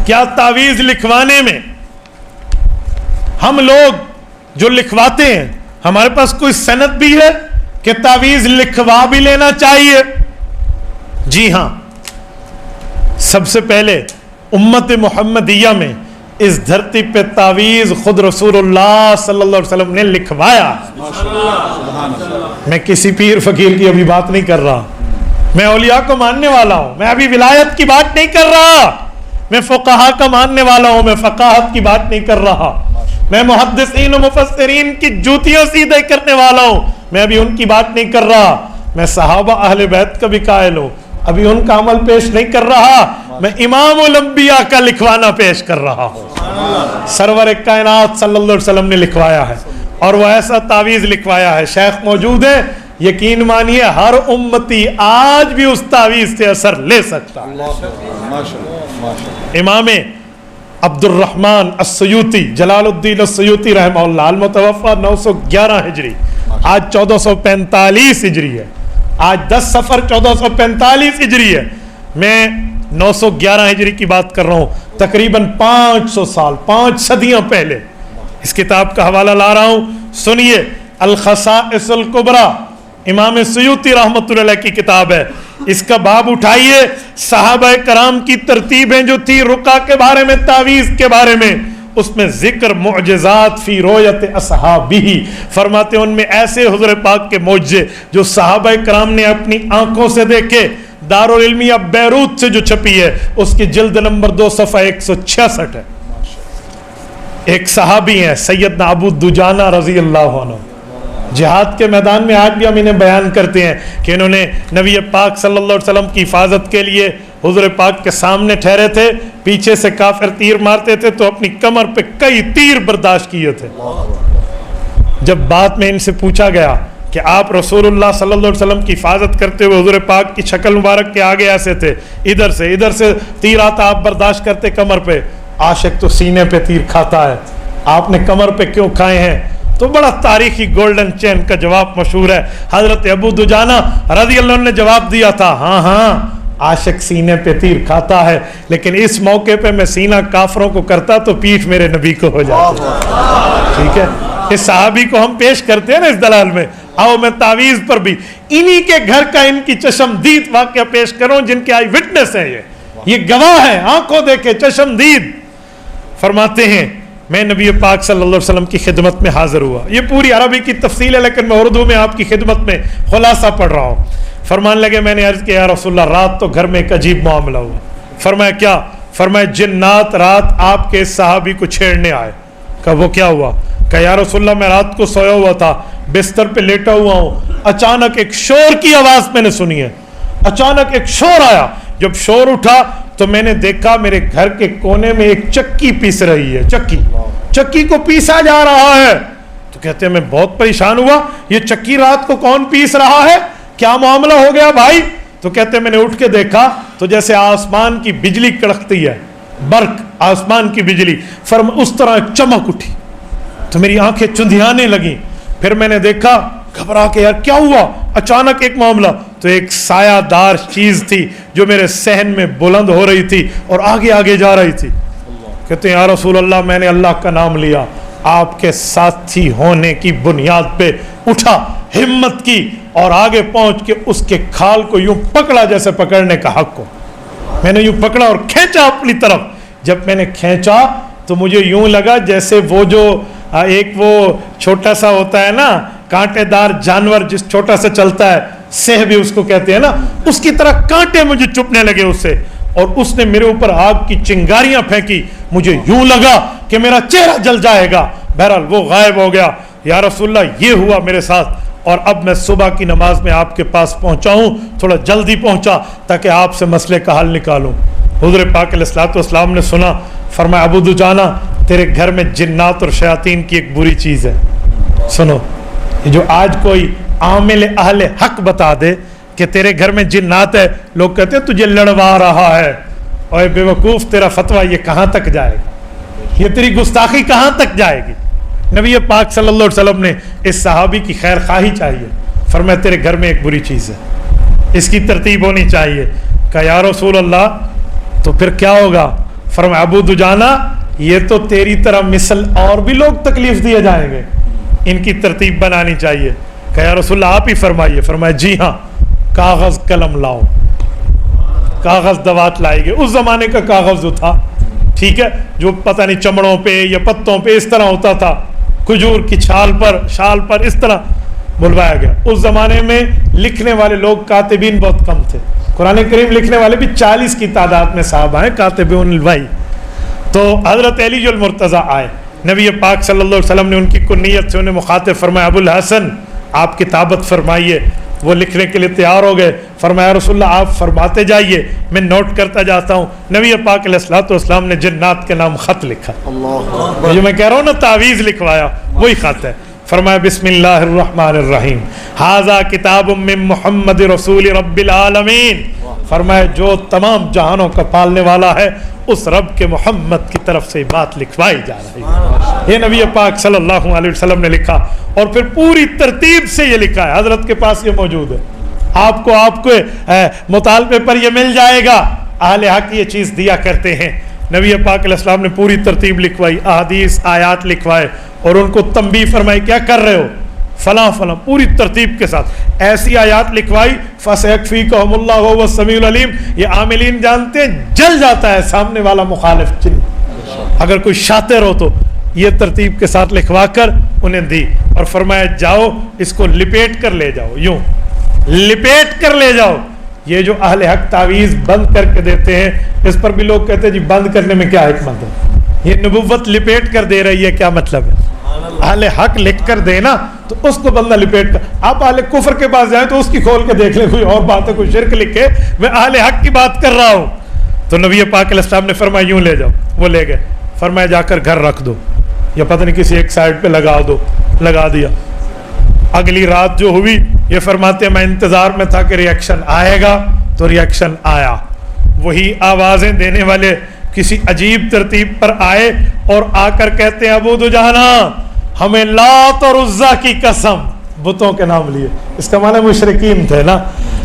کیا تعویذ لکھوانے میں ہم لوگ جو لکھواتے ہیں ہمارے پاس کوئی سند بھی ہے کہ تعویذ لکھوا بھی لینا چاہیے؟ جی ہاں، سب سے پہلے امت محمدیہ میں اس دھرتی پہ تعویذ خود رسول اللہ صلی اللہ علیہ وسلم نے لکھوایا۔ میں کسی پیر فقیر کی ابھی بات نہیں کر رہا، میں اولیاء کو ماننے والا ہوں، میں ابھی ولایت کی بات نہیں کر رہا، میں فقہا کا ماننے والا ہوں، میں فقاہت کی بات نہیں کر رہا، میں محدثین و مفسرین کی جوتیاں سیدھے کرنے والا ہوں، میں ابھی ان کی بات نہیں کر رہا، میں صحابہ اہل بیت کا بھی قائل ہوں، ابھی ان کا عمل پیش نہیں کر رہا، میں امام الانبیاء کا لکھوانا پیش کر رہا ہوں۔ سرور کائنات صلی اللہ علیہ وسلم نے لکھوایا ہے، اور وہ ایسا تعویذ لکھوایا ہے، شیخ موجود ہے، یقین مانیے ہر امتی آج بھی اس تعویذ سے اثر لے سکتا ہے۔ امام عبد الرحمن السیوطی، جلال الدین السیوطی رحمہ اللہ، المتوفى 911 ہجری، آج 1445 ہجری ہے، آج 10 صفر 1445 ہجری ہے، میں 911 ہجری کی بات کر رہا ہوں، تقریباً 500 سال، 5 صدیاں پہلے اس کتاب کا حوالہ لا رہا ہوں، سنیے۔ الخصائص الکبریٰ امام سیوطی رحمۃ اللہ علیہ کی کتاب ہے، اس کا باب اٹھائیے، صحابہ کرام کی ترتیبیں جو تھی رقیہ کے بارے میں، تعویذ کے بارے میں، اس میں ذکر معجزات فی رؤیت اصحابہ، فرماتے ہیں ان میں ایسے حضور پاک کے معجزے جو صحابہ کرام نے اپنی آنکھوں سے دیکھے۔ دارالعلمیہ بیروت سے جو چھپی ہے اس کی جلد نمبر 2 صفحہ 166 ہے۔ ایک صحابی ہیں سیدنا ابو دجانہ رضی اللہ عنہ، جہاد کے میدان میں آج بھی ہم انہیں بیان کرتے ہیں کہ انہوں نے نبی پاک صلی اللہ علیہ وسلم کی حفاظت کے لیے حضور پاک کے سامنے ٹھہرے تھے، پیچھے سے کافر تیر مارتے تھے تو اپنی کمر پہ کئی تیر برداشت کیے تھے۔ جب بعد میں ان سے پوچھا گیا کہ آپ رسول اللہ صلی اللہ علیہ وسلم کی حفاظت کرتے ہوئے حضور پاک کی شکل مبارک کے آگے ایسے تھے، ادھر سے تیر آتا، آپ برداشت کرتے کمر پہ؟ عاشق تو سینے پہ تیر کھاتا ہے، آپ نے کمر پہ کیوں کھائے ہیں؟ تو بڑا تاریخی گولڈن چین کا جواب مشہور ہے، حضرت ابو دجانہ رضی اللہ عنہ نے جواب دیا تھا، ہاں عاشق سینے پہ تیر کھاتا ہے، لیکن اس موقع پہ میں سینہ کافروں کو کرتا تو پیٹھ میرے نبی کو ہو جاتی۔ ٹھیک ہے، اس صحابی کو ہم پیش کرتے ہیں نا اس دلال میں۔ آؤ میں تعویذ پر بھی انہی کے گھر کا ان کی چشمدید واقعہ پیش کروں، جن کے آئی وٹنس ہے، یہ گواہ ہے، آنکھوں دیکھے، چشمدید۔ فرماتے ہیں میں نبی پاک صلی اللہ علیہ وسلم کی خدمت میں حاضر ہوا، یہ پوری عربی کی تفصیل ہے لیکن میں اردو میں آپ کی خدمت میں خلاصہ پڑھ رہا ہوں۔ فرمانے لگے، میں نے عرض کیا یا رسول اللہ، رات تو گھر میں ایک عجیب معاملہ ہوا۔ فرمایا کیا؟ فرمایا جنات رات آپ کے صحابی کو چھیڑنے آئے۔ کہا وہ کیا ہوا؟ کہا یا رسول اللہ میں رات کو سویا ہوا تھا، بستر پہ لیٹا ہوا ہوں، اچانک ایک شور کی آواز میں نے سنی ہے، اچانک ایک شور آیا، جب شور اٹھا تو میں نے دیکھا میرے گھر کے کونے میں ایک چکی پیس رہی ہے، چکی کو پیسا جا رہا ہے۔ تو کہتے ہیں میں بہت پریشان ہوا، یہ چکی رات کو کون پیس رہا ہے، کیا معاملہ ہو گیا بھائی؟ تو کہتے ہیں میں نے اٹھ کے دیکھا تو جیسے آسمان کی بجلی کڑکتی ہے، برق، آسمان کی بجلی، اس طرح ایک چمک اٹھی تو میری آنکھیں چندیانے لگیں۔ پھر میں نے دیکھا، گھبرا کے یار کیا ہوا، اچانک ایک معاملہ، تو ایک سایہ دار چیز تھی جو میرے صحن میں بلند ہو رہی تھی اور آگے آگے جا رہی تھی۔ کہتے ہیں یا رسول اللہ میں نے اللہ کا نام لیا، آپ کے ساتھی ہونے کی بنیاد پہ اٹھا، ہمت کی اور آگے پہنچ کے اس کے کھال کو یوں پکڑا جیسے پکڑنے کا حق کو، میں نے یوں پکڑا اور کھینچا اپنی طرف۔ جب میں نے کھینچا تو مجھے یوں لگا جیسے وہ جو ایک وہ چھوٹا سا ہوتا ہے نا کانٹے دار جانور جس چھوٹا سا چلتا ہے، سہ بھی اس کو کہتے ہیں نا، اس کی طرح کانٹے مجھے چپنے لگے اس سے، اور اس نے میرے اوپر آگ کی چنگاریاں پھینکی، مجھے یوں لگا کہ میرا چہرہ جل جائے گا، بہرحال وہ غائب ہو گیا۔ یا رسول اللہ یہ ہوا میرے ساتھ، اور اب میں صبح کی نماز میں آپ کے پاس پہنچا ہوں، تھوڑا جلدی پہنچا تاکہ آپ سے مسئلے کا حل نکالوں۔ حضور پاک علیہ الصلوۃ والسلام نے سنا، فرمایا ابو دجانہ تیرے گھر میں جنات اور شیاطین کی ایک بری چیز ہے۔ سنو، یہ جو آج کوئی عامل اہل حق بتا دے کہ تیرے گھر میں جنات ہے، لوگ کہتے ہیں تجھے لڑوا رہا ہے، اور بے وقوف تیرا فتویٰ یہ کہاں تک جائے گا، یہ تیری گستاخی کہاں تک جائے گی؟ نبی پاک صلی اللہ علیہ وسلم نے اس صحابی کی خیر خواہی چاہیے، فرمایا تیرے گھر میں ایک بری چیز ہے، اس کی ترتیب ہونی چاہیے۔ کہا یا رسول اللہ تو پھر کیا ہوگا؟ فرمایا ابو دجانہ یہ تو تیری طرح مثل اور بھی لوگ تکلیف دیے جائیں گے, ان کی ترتیب بنانی چاہیے. کہ یا رسول اللہ آپ ہی فرمائیے. فرمایا جی ہاں, کاغذ قلم لاؤ. کاغذ دوات لائے گے. اس زمانے کا کاغذ جو تھا, ٹھیک ہے, جو پتہ نہیں چمڑوں پہ یا پتوں پہ اس طرح ہوتا تھا, کھجور کی شال پر اس طرح بلوایا گیا. اس زمانے میں لکھنے والے لوگ کاتبین بہت کم تھے. قرآن کریم لکھنے والے بھی 40 کی تعداد میں صحابہ ہیں کاتبون الوحی. تو حضرت علی المرتضیٰ آئے, نبی پاک صلی اللہ علیہ وسلم نے ان کی کنیت سے انہیں مخاطب فرمایا ابو الحسن آپ کتابت فرمائیے. وہ لکھنے کے لیے تیار ہو گئے. فرمایا رسول اللہ آپ فرماتے جائیے, میں نوٹ کرتا جاتا ہوں. نبی پاک علیہ الصلوۃ والسلام نے جنات کے نام خط لکھا. جو میں کہہ رہا ہوں نا تعویذ لکھوایا, وہی خط ہے. فرمایا بسم اللہ الرحمن الرحیم ھذا کتاب من محمد رسول رب العالمین. فرمایا جو تمام جہانوں کا پالنے والا ہے اس رب کے محمد کی طرف سے بات لکھوائی جا رہی ہے. یہ نبی پاک صلی اللہ علیہ وسلم نے لکھا, اور پھر پوری ترتیب سے یہ لکھا ہے. حضرت کے پاس یہ موجود ہے, آپ کو مطالبے پر یہ مل جائے گا. اہل حق یہ چیز دیا کرتے ہیں. نبی پاک علیہ السلام نے پوری ترتیب لکھوائی, احادیث آیات لکھوائے, اور ان کو تنبیہ فرمائی کیا کر رہے ہو, فلاں فلاں, پوری ترتیب کے ساتھ. ایسی آیات لکھوائی فَسَيَكْفِيكَهُمُ اللَّهُ وَهُوَ السَّمِيعُ الْعَلِيمُ. یہ عاملین جانتے ہیں جل جاتا ہے سامنے والا مخالف چل, اگر کوئی شاطر ہو تو. یہ ترتیب کے ساتھ لکھوا کر انہیں دی, اور فرمایا جاؤ اس کو لپیٹ کر لے جاؤ, یوں لپیٹ کر لے جاؤ. یہ جو اہل حق تعویذ بند کر کے دیتے ہیں, اس پر بھی لوگ کہتے ہیں جی بند کرنے میں کیا حکمت ہے, یہ نبوت لپیٹ کر دے رہی ہے, کیا مطلب ہے؟ اہل حق لکھ کر دینا تو اس کو بندہ لپیٹ کر. آپ اہل کفر کے پاس جائیں تو اس کی کھول کے دیکھ لیں, کوئی اور بات ہے, کوئی شرک لکھے, میں اہل حق کی بات کر رہا ہوں. تو نبی پاک علیہ السلام نے فرمایا یوں لے جاؤ. وہ لے گئے. فرمایا جا کر گھر رکھ دو, یا پتہ نہیں کسی ایک سائڈ پہ لگا دو. لگا دیا. اگلی رات جو ہوئی, یہ فرماتے ہیں میں انتظار میں تھا کہ ریاکشن آئے گا, تو ریاکشن آیا. وہی آوازیں دینے والے کسی عجیب ترتیب پر آئے, اور آ کر کہتے ہیں ابو دجانہ ہمیں لات اور عزا کی قسم, بتوں کے نام لیے, اس کا معنی مشرکین تھے نا,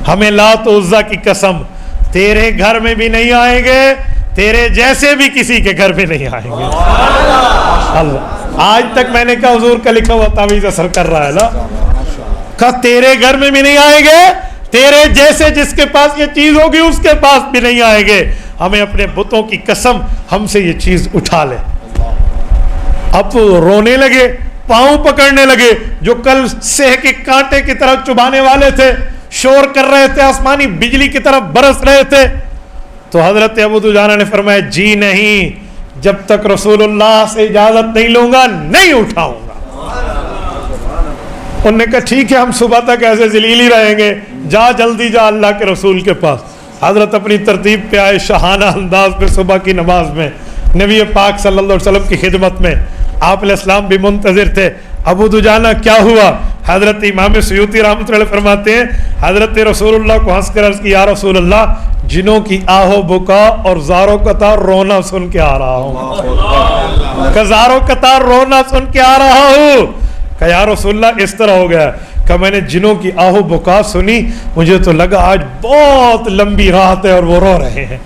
ہمیں لات و عزا کی قسم تیرے گھر میں بھی نہیں آئیں گے, تیرے جیسے بھی کسی کے گھر میں نہیں آئیں گے. اللہ, آج تک میں نے کہا حضور کا لکھا ہوا تعویذ اثر کر رہا ہے نا, کہا تیرے گھر میں بھی نہیں آئیں گے, تیرے جیسے جس کے پاس یہ چیز ہوگی اس کے پاس بھی نہیں آئیں گے. ہمیں اپنے بتوں کی قسم ہم سے یہ چیز اٹھا لے. اب رونے لگے, پاؤں پکڑنے لگے. جو کل سہ کے کانٹے کی طرف چبانے والے تھے, شور کر رہے تھے, آسمانی بجلی کی طرف برس رہے تھے. تو حضرت ابو دجانہ نے فرمایا جی نہیں, جب تک رسول اللہ سے اجازت نہیں لوں گا نہیں اٹھاؤں گا. انہوں نے کہا ٹھیک ہے, ہم صبح تک ایسے ذلیل ہی رہیں گے, جا جلدی جا اللہ کے رسول کے پاس. حضرت اپنی ترتیب پہ آئے, شاہانہ انداز پہ صبح کی نماز میں نبی پاک صلی اللہ علیہ وسلم کی خدمت میں. آپ علیہ السلام بھی منتظر تھے. ابو دجانہ کیا ہوا؟ حضرت امام سیوطی رحمۃ اللہ فرماتے ہیں حضرت رسول اللہ کو ہنس کر عرض کی یا رسول اللہ, جنوں کی آہو بکا اور زاروں قطار رونا سن کے آ رہا ہوں, زاروں قطار رونا سن کے آ رہا ہوں. کہ یا رسول اللہ اس طرح ہو گیا, کہ میں نے جنوں کی آہو بکا سنی, مجھے تو لگا آج بہت لمبی رات ہے اور وہ رو رہے ہیں.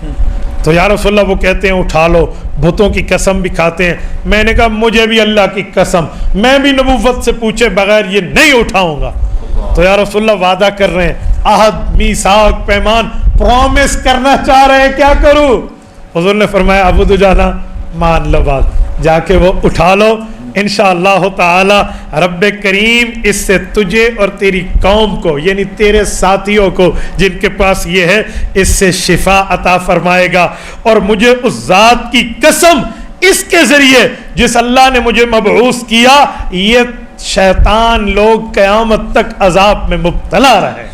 تو یا رسول اللہ وہ کہتے ہیں اٹھا لو, بتوں کی قسم بھی کھاتے ہیں. میں نے کہا مجھے بھی اللہ کی قسم, میں بھی نبوت سے پوچھے بغیر یہ نہیں اٹھاؤں گا. تو یا رسول اللہ وعدہ کر رہے ہیں, عہد, میثاق, پیمان, پرومس کرنا چاہ رہے ہیں, کیا کروں؟ حضور نے فرمایا ابو دجانہ مان لو بات, جا کے وہ اٹھا لو, انشاءاللہ تعالی رب کریم اس سے تجھے اور تیری قوم کو, یعنی تیرے ساتھیوں کو جن کے پاس یہ ہے, اس سے شفا عطا فرمائے گا. اور مجھے اس ذات کی قسم, اس کے ذریعے جس اللہ نے مجھے مبعوث کیا, یہ شیطان لوگ قیامت تک عذاب میں مبتلا رہے.